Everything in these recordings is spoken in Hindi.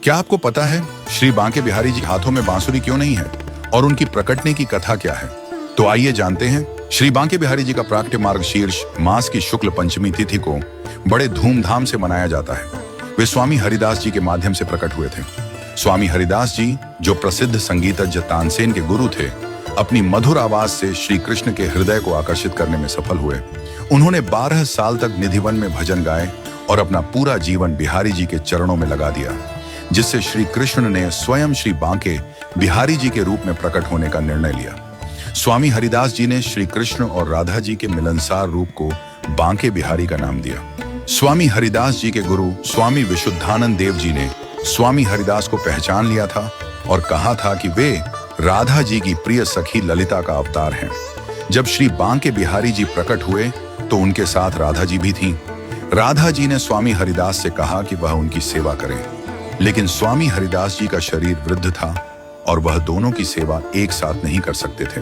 क्या आपको पता है श्री बांके बिहारी जी हाथों में बांसुरी क्यों नहीं है और उनकी प्रकटने की कथा क्या है? तो आइए जानते हैं। श्री बांके बिहारी जी का प्राकट्य मार्गशीर्ष मास की शुक्ल पंचमी तिथि को बड़े धूमधाम से मनाया जाता है। वे स्वामी हरिदास जी के माध्यम से प्रकट हुए थे। स्वामी हरिदास जी, जो प्रसिद्ध संगीतज्ञ तानसेन के गुरु थे, अपनी मधुर आवाज से श्री कृष्ण के हृदय को आकर्षित करने में सफल हुए। उन्होंने 12 साल तक निधिवन में भजन गाए और अपना पूरा जीवन बिहारी जी के चरणों में लगा दिया, जिससे श्री कृष्ण ने स्वयं श्री बांके बिहारी जी के रूप में प्रकट होने का निर्णय लिया। स्वामी हरिदास जी ने श्री कृष्ण और राधा जी के मिलनसार रूप को बांके बिहारी का नाम दिया। स्वामी हरिदास जी के गुरु स्वामी विशुद्धानंद देव जी ने स्वामी हरिदास को पहचान लिया था और कहा था कि वे राधा जी की प्रिय सखी ललिता का अवतार हैं। जब श्री बांके बिहारी जी प्रकट हुए तो उनके साथ राधा जी भी थीं। राधा जी ने स्वामी हरिदास से कहा कि वह उनकी सेवा करें, लेकिन स्वामी हरिदास जी का शरीर वृद्ध था और वह दोनों की सेवा एक साथ नहीं कर सकते थे।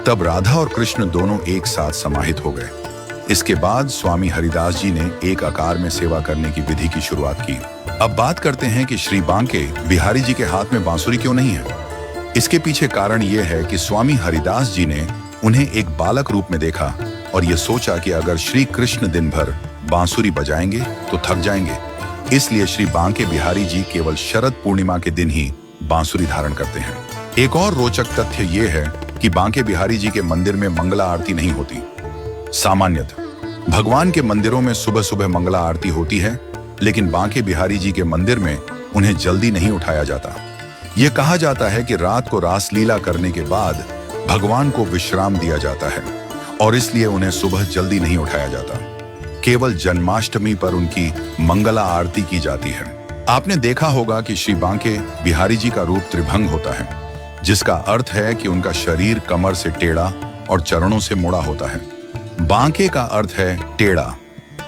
तब राधा और कृष्ण दोनों एक साथ समाहित हो गए। इसके बाद स्वामी हरिदास जी ने एक आकार में सेवा करने की विधि की शुरुआत की। अब बात करते हैं कि श्री बांके बिहारी जी के हाथ में बांसुरी क्यों नहीं है। इसके पीछे कारण यह है कि स्वामी हरिदास जी ने उन्हें एक बालक रूप में देखा और यह सोचा कि अगर श्री कृष्ण दिन भर बांसुरी बजाएंगे तो थक जाएंगे। इसलिए श्री बांके बिहारी जी केवल शरद पूर्णिमा के दिन ही बांसुरी धारण करते हैं। एक और रोचक तथ्य यह है कि बांके बिहारी जी के मंदिर में मंगला आरती नहीं होती। सामान्यतः भगवान के मंदिरों में सुबह सुबह मंगला आरती होती है, लेकिन बांके बिहारी जी के मंदिर में उन्हें जल्दी नहीं उठाया जाता। यह कहा जाता है कि रात को रासलीला करने के बाद भगवान को विश्राम दिया जाता है और इसलिए उन्हें सुबह जल्दी नहीं उठाया जाता। केवल जन्माष्टमी पर उनकी मंगला आरती की जाती है। आपने देखा होगा कि श्री बांके बिहारी जी का रूप त्रिभंग होता है, जिसका अर्थ है कि उनका शरीर कमर से टेढ़ा और चरणों से मुड़ा होता है। बांके का अर्थ है टेढ़ा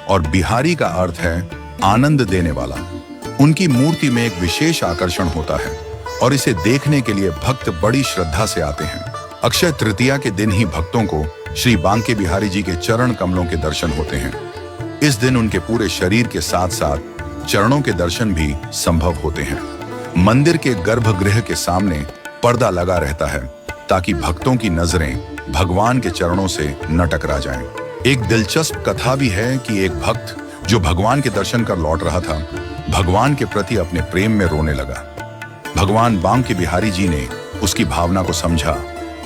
और बिहारी का अर्थ है आनंद देने वाला। उनकी मूर्ति में एक विशेष आकर्षण होता है और इसे देखने के लिए भक्त बड़ी श्रद्धा से आते हैं। अक्षय तृतीया के दिन ही भक्तों को श्री बांके बिहारी जी के चरण कमलों के दर्शन होते हैं। इस दिन उनके पूरे शरीर के साथ साथ चरणों के दर्शन भी संभव होते हैं। मंदिर के गर्भगृह के सामने पर्दा लगा रहता है ताकि भक्तों की नजरें भगवान के चरणों से न टकरा जाएं। एक दिलचस्प कथा भी है कि एक भक्त जो भगवान के दर्शन कर लौट रहा था, भगवान के प्रति अपने प्रेम में रोने लगा। भगवान बांके बिहारी जी ने उसकी भावना को समझा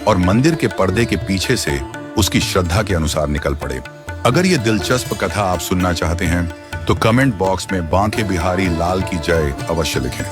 और मंदिर के पर्दे के पीछे से उसकी श्रद्धा के अनुसार निकल पड़े। अगर ये दिलचस्प कथा आप सुनना चाहते हैं तो कमेंट बॉक्स में बांके बिहारी लाल की जय अवश्य लिखें।